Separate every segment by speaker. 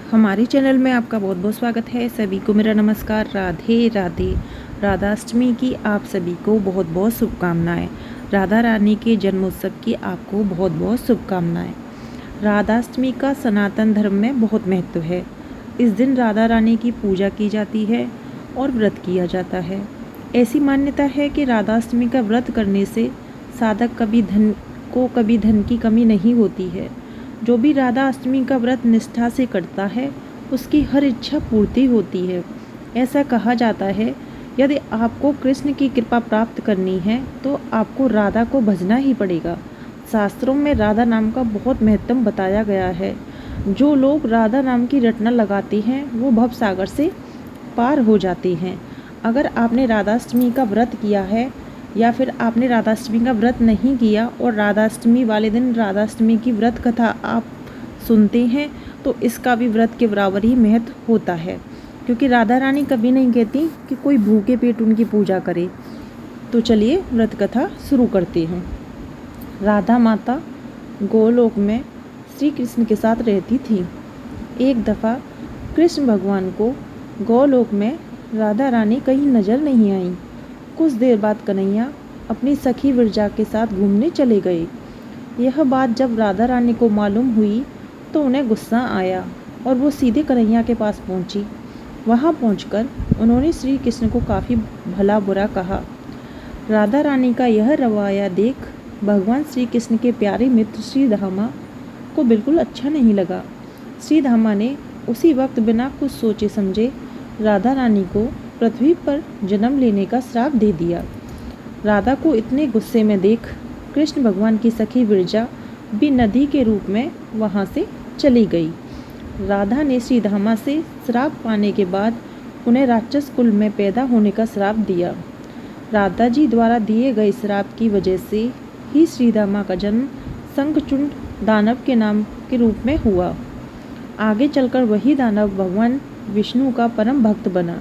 Speaker 1: हमारे चैनल में आपका बहुत बहुत स्वागत है। सभी को मेरा नमस्कार। राधे राधे। राधाष्टमी की आप सभी को बहुत बहुत शुभकामनाएं। राधा रानी के जन्मोत्सव की आपको बहुत बहुत शुभकामनाएं। राधाष्टमी का सनातन धर्म में बहुत महत्व है। इस दिन राधा रानी की पूजा की जाती है और व्रत किया जाता है। ऐसी मान्यता है कि राधाष्टमी का व्रत करने से साधक कभी धन की कमी नहीं होती है। जो भी राधा अष्टमी का व्रत निष्ठा से करता है उसकी हर इच्छा पूर्ति होती है। ऐसा कहा जाता है, यदि आपको कृष्ण की कृपा प्राप्त करनी है तो आपको राधा को भजना ही पड़ेगा। शास्त्रों में राधा नाम का बहुत महत्व बताया गया है। जो लोग राधा नाम की रटना लगाते हैं वो भव सागर से पार हो जाते हैं। अगर आपने राधाष्टमी का व्रत किया है या फिर आपने राधाष्टमी का व्रत नहीं किया और राधाष्टमी वाले दिन राधाष्टमी की व्रत कथा आप सुनते हैं तो इसका भी व्रत के बराबर ही महत्व होता है, क्योंकि राधा रानी कभी नहीं कहती कि कोई भूखे पेट उनकी पूजा करे। तो चलिए व्रत कथा शुरू करते हैं। राधा माता गोलोक में श्री कृष्ण के साथ रहती थी। एक दफ़ा कृष्ण भगवान को गोलोक में राधा रानी कहीं नज़र नहीं आई। कुछ देर बाद कन्हैया अपनी सखी विरजा के साथ घूमने चले गए। यह बात जब राधा रानी को मालूम हुई तो उन्हें गुस्सा आया और वो सीधे कन्हैया के पास पहुंची। वहां पहुंचकर उन्होंने श्री कृष्ण को काफ़ी भला बुरा कहा। राधा रानी का यह रवैया देख भगवान श्री कृष्ण के प्यारे मित्र श्री धामा को बिल्कुल अच्छा नहीं लगा। श्री धामा ने उसी वक्त बिना कुछ सोचे समझे राधा रानी को पृथ्वी पर जन्म लेने का श्राप दे दिया। राधा को इतने गुस्से में देख कृष्ण भगवान की सखी विरजा भी नदी के रूप में वहां से चली गई। राधा ने श्री धामा से श्राप पाने के बाद उन्हें राक्षस कुल में पैदा होने का श्राप दिया। राधा जी द्वारा दिए गए श्राप की वजह से ही श्री धामा का जन्म शंखचूंड दानव के नाम के रूप में हुआ। आगे चलकर वही दानव भगवान विष्णु का परम भक्त बना।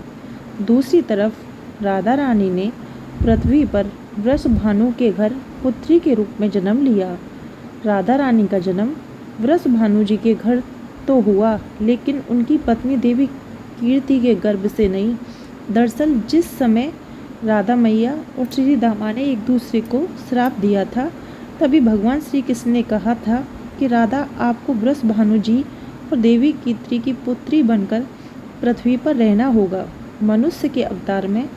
Speaker 1: दूसरी तरफ राधा रानी ने पृथ्वी पर वृषभानु के घर पुत्री के रूप में जन्म लिया। राधा रानी का जन्म वृषभानु जी के घर तो हुआ, लेकिन उनकी पत्नी देवी कीर्ति के गर्भ से नहीं। दरअसल जिस समय राधा मैया और श्री दामा ने एक दूसरे को श्राप दिया था, तभी भगवान श्री कृष्ण ने कहा था कि राधा आपको वृषभानु जी और देवी कीर्ति की पुत्री बनकर पृथ्वी पर रहना होगा। मनुष्य के अवतार में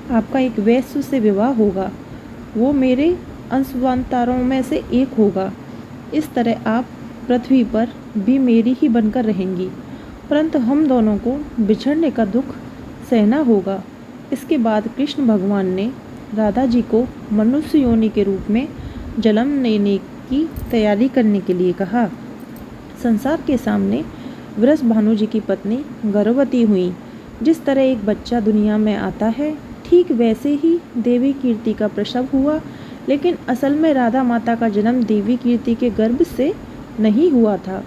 Speaker 1: आपका एक वैश्य से विवाह होगा, वो मेरे अंशावतारों में से एक होगा। इस तरह आप पृथ्वी पर भी मेरी ही बनकर रहेंगी, परंतु हम दोनों को बिछड़ने का दुख सहना होगा। इसके बाद कृष्ण भगवान ने राधा जी को मनुष्य योनि के रूप में जन्म लेने की तैयारी करने के लिए कहा। संसार के सामने वृषभानु जी की पत्नी गर्भवती हुई। जिस तरह एक बच्चा दुनिया में आता है, ठीक वैसे ही देवी कीर्ति का प्रसव हुआ, लेकिन असल में राधा माता का जन्म देवी कीर्ति के गर्भ से नहीं हुआ था।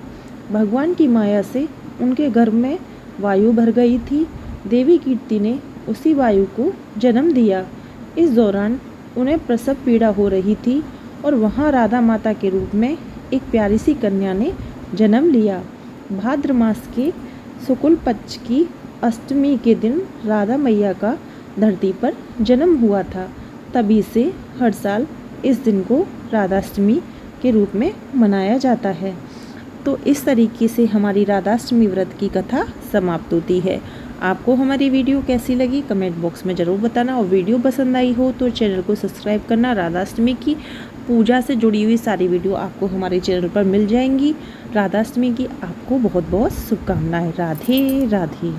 Speaker 1: भगवान की माया से उनके गर्भ में वायु भर गई थी। देवी कीर्ति ने उसी वायु को जन्म दिया। इस दौरान उन्हें प्रसव पीड़ा हो रही थी और वहाँ राधा माता के रूप में एक प्यारी सी कन्या ने जन्म लिया। भाद्र मास के शुक्ल पक्ष की अष्टमी के दिन राधा मैया का धरती पर जन्म हुआ था। तभी से हर साल इस दिन को राधाष्टमी के रूप में मनाया जाता है। तो इस तरीके से हमारी राधाष्टमी व्रत की कथा समाप्त होती है। आपको हमारी वीडियो कैसी लगी कमेंट बॉक्स में ज़रूर बताना, और वीडियो पसंद आई हो तो चैनल को सब्सक्राइब करना। राधाष्टमी की पूजा से जुड़ी हुई सारी वीडियो आपको हमारे चैनल पर मिल जाएंगी। राधाष्टमी की आपको बहुत बहुत शुभकामनाएं। राधे राधे।